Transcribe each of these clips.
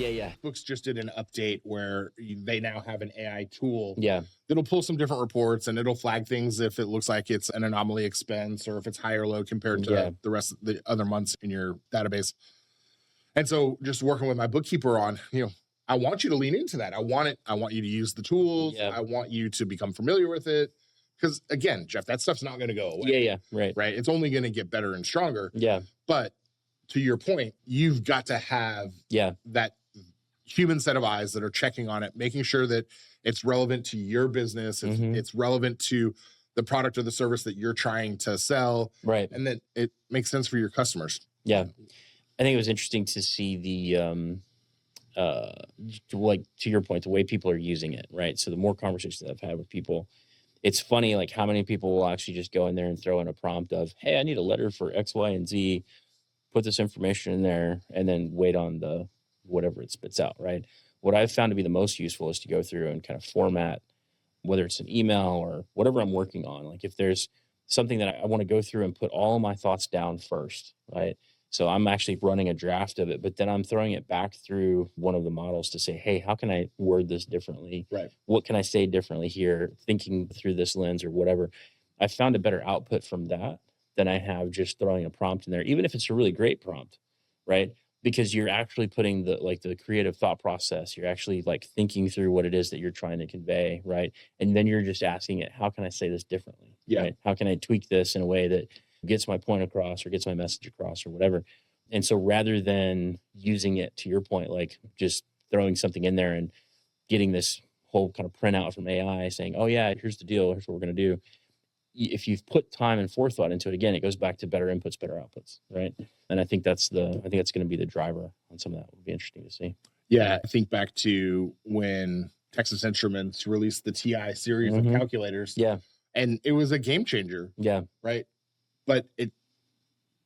Yeah. Books just did an update where they now have an AI tool. Yeah. That'll pull some different reports and it'll flag things if it looks like it's an anomaly expense or if it's high or low compared to the rest of the other months in your database. And so just working with my bookkeeper on, I want you to lean into that. I want you to use the tools. Yeah. I want you to become familiar with it. Because again, Jeff, that stuff's not going to go away. Yeah. Right. It's only going to get better and stronger. Yeah. But to your point, you've got to have that human set of eyes that are checking on it, making sure that it's relevant to your business. It's relevant to the product or the service that you're trying to sell. Right. And that it makes sense for your customers. Yeah. I think it was interesting to see the, like to your point, the way people are using it, right? So the more conversations that I've had with people, it's funny, like how many people will actually just go in there and throw in a prompt of, hey, I need a letter for X, Y, and Z, put this information in there, and then wait on the whatever it spits out, right? What I've found to be the most useful is to go through and kind of format, whether it's an email or whatever I'm working on. Like if there's something that I want to go through and put all my thoughts down first, right? So I'm actually running a draft of it, but then I'm throwing it back through one of the models to say, hey, how can I word this differently? Right. What can I say differently here? Thinking through this lens or whatever. I found a better output from that than I have just throwing a prompt in there, even if it's a really great prompt, right? Because you're actually putting the creative thought process. You're actually like thinking through what it is that you're trying to convey, right? And then you're just asking it, how can I say this differently? Yeah. Right? How can I tweak this in a way that gets my point across or gets my message across or whatever? And so rather than using it, to your point, like just throwing something in there and getting this whole kind of printout from AI saying, oh yeah, here's the deal, here's what we're going to do. If you've put time and forethought into it, again, it goes back to better inputs, better outputs, right? And I think that's going to be the driver on some of that. It would be interesting to see. Yeah, I think back to when Texas Instruments released the TI series of calculators. Yeah. And it was a game changer. Yeah. Right. But it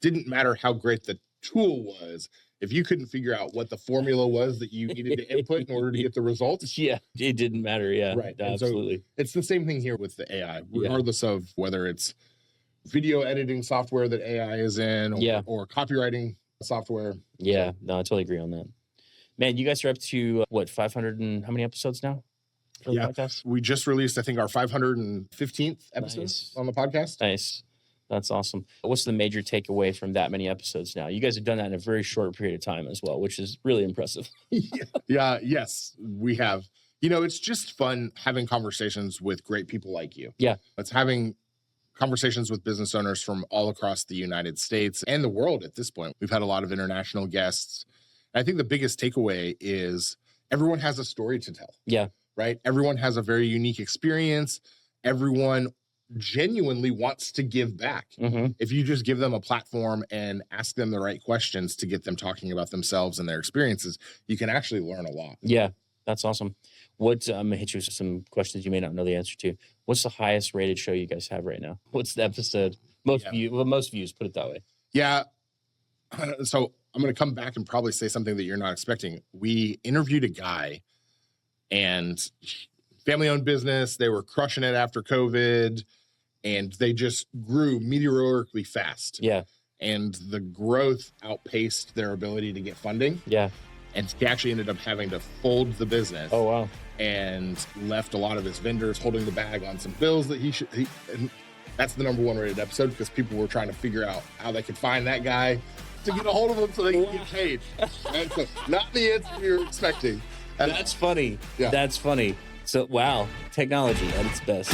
didn't matter how great the tool was. If you couldn't figure out what the formula was that you needed to input in order to get the results. Yeah, it didn't matter. Yeah, right. Absolutely. So it's the same thing here with the AI, regardless of whether it's video editing software that AI is in or copywriting software. Yeah, no, I totally agree on that. Man, you guys are up to 500 and how many episodes now? For the podcast? We just released, I think, our 515th episode on the podcast. Nice. That's awesome. What's the major takeaway from that many episodes now? You guys have done that in a very short period of time as well, which is really impressive. Yes, we have. It's just fun having conversations with great people like you. Yeah. It's having conversations with business owners from all across the United States and the world at this point. We've had a lot of international guests. I think the biggest takeaway is everyone has a story to tell. Yeah. Right? Everyone has a very unique experience. Everyone genuinely wants to give back. If you just give them a platform and ask them the right questions to get them talking about themselves and their experiences, you can actually learn a lot. Yeah, that's awesome. I'm gonna hit you with some questions you may not know the answer to. What's the highest rated show you guys have right now? What's the episode? Most views, put it that way. Yeah. So I'm going to come back and probably say something that you're not expecting. We interviewed a guy and family-owned business. They were crushing it after COVID, and they just grew meteorically fast. Yeah. And the growth outpaced their ability to get funding. Yeah. And he actually ended up having to fold the business. Oh, wow. And left a lot of his vendors holding the bag on some bills that and that's the number one rated episode because people were trying to figure out how they could find that guy to get a hold of him so they can get paid. And so not the answer we were expecting. That's funny. Yeah. That's funny. So, wow, technology at its best.